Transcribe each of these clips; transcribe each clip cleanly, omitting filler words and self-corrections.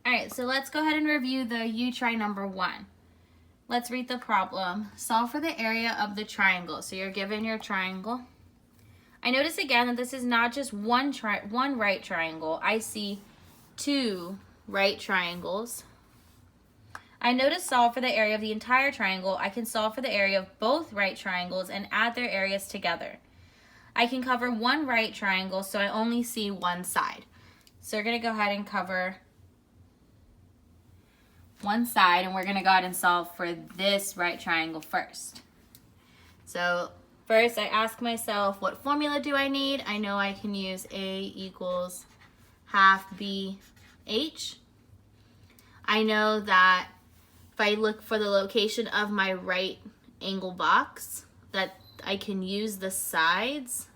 All right, so let's go ahead and review the U try number 1. Let's read the problem. Solve for the area of the triangle. So you're given your triangle. I notice again that this is not just one right triangle. I see 2 right triangles. I notice solve for the area of the entire triangle. I can solve for the area of both right triangles and add their areas together. I can cover one right triangle, so I only see one side. So we're going to go ahead and cover one side, and we're going to go ahead and solve for this right triangle first. So first I ask myself, what formula do I need? I know I can use A equals half BH. I know that if I look for the location of my right angle box, that I can use the sides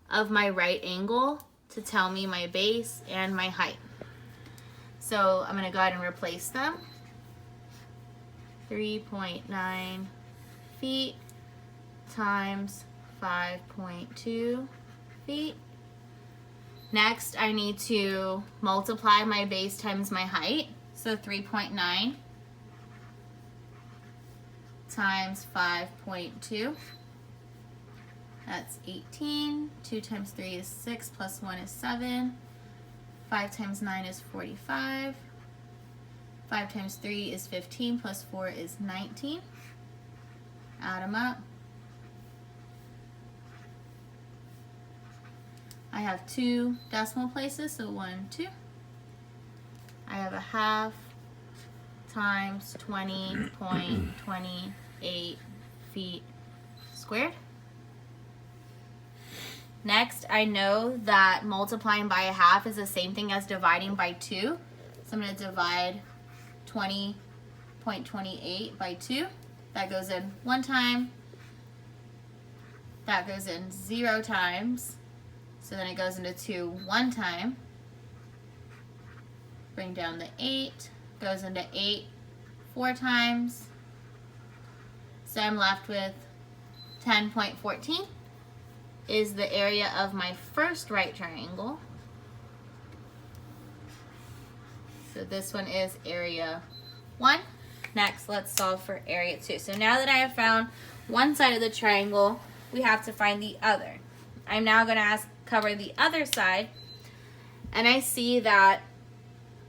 of my right angle to tell me my base and my height. So I'm going to go ahead and replace them. 3.9 feet times 5.2 feet. Next, I need to multiply my base times my height. So 3.9 times 5.2. That's 18. 2 times 3 is 6, plus 1 is 7. 5 times 9 is 45. 5 times 3 is 15, plus 4 is 19. Add them up. I have 2 decimal places, so 1, 2. I have a half times 20.28 feet squared. Next, I know that multiplying by a half is the same thing as dividing by 2. So I'm going to divide 20.28 by 2. That goes in 1 time. That goes in 0 times. So then it goes into 2 1 time. Bring down the 8. Goes into 8 4 times. So I'm left with 10.14 is the area of my first right triangle. So this one is area 1. Next, let's solve for area 2. So now that I have found one side of the triangle, we have to find the other. I'm now going to cover the other side, and I see that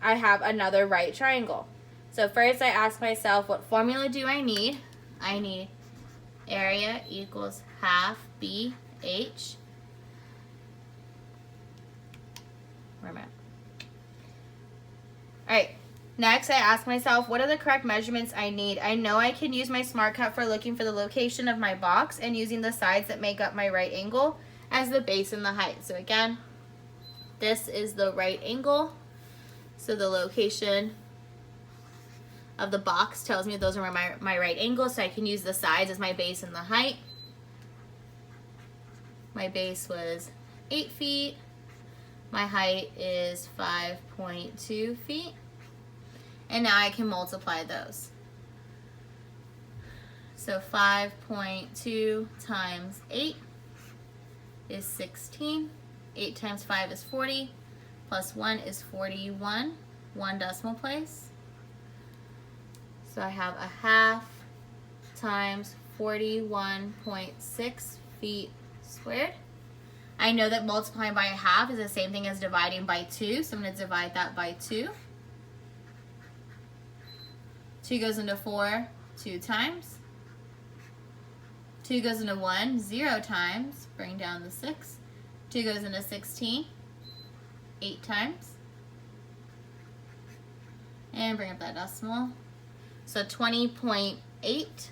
I have another right triangle. So first I ask myself, what formula do I need? I need area equals half BH. Where am I? Alright, next I ask myself, what are the correct measurements I need? I know I can use my Smart Cut for looking for the location of my box and using the sides that make up my right angle as the base and the height. So again, this is the right angle. So the location of the box tells me those are my right angles, so I can use the sides as my base and the height. My base was 8 feet. My height is 5.2 feet. And now I can multiply those. So 5.2 times 8 is 16. 8 times 5 is 40. Plus 1 is 41. 1 decimal place. So I have a half times 41.6 feet squared. I know that multiplying by a half is the same thing as dividing by 2, so I'm going to divide that by 2. 2 goes into 4 2 times. 2 goes into 1 0 times. Bring down the 6. 2 goes into 16 8 times. And bring up that decimal. So 20.8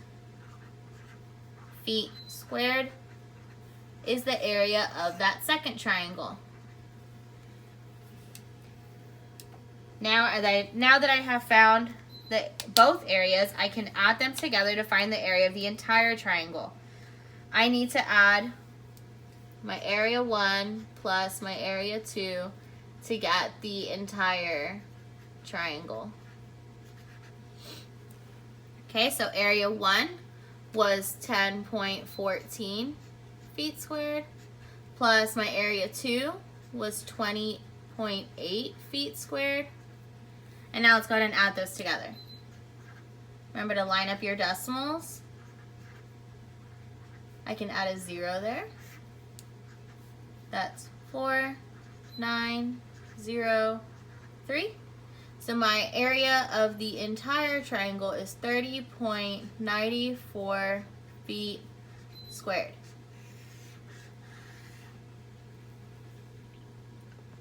feet squared is the area of that second triangle. Now that I have found both areas, I can add them together to find the area of the entire triangle. I need to add my area 1 plus my area 2 to get the entire triangle. Okay, so area 1 was 10.14 feet squared, plus my area 2 was 20.8 feet squared, And now let's go ahead and add those together. Remember to line up your decimals. I can add a 0 there. That's 4,903. So my area of the entire triangle is 30.94 feet squared.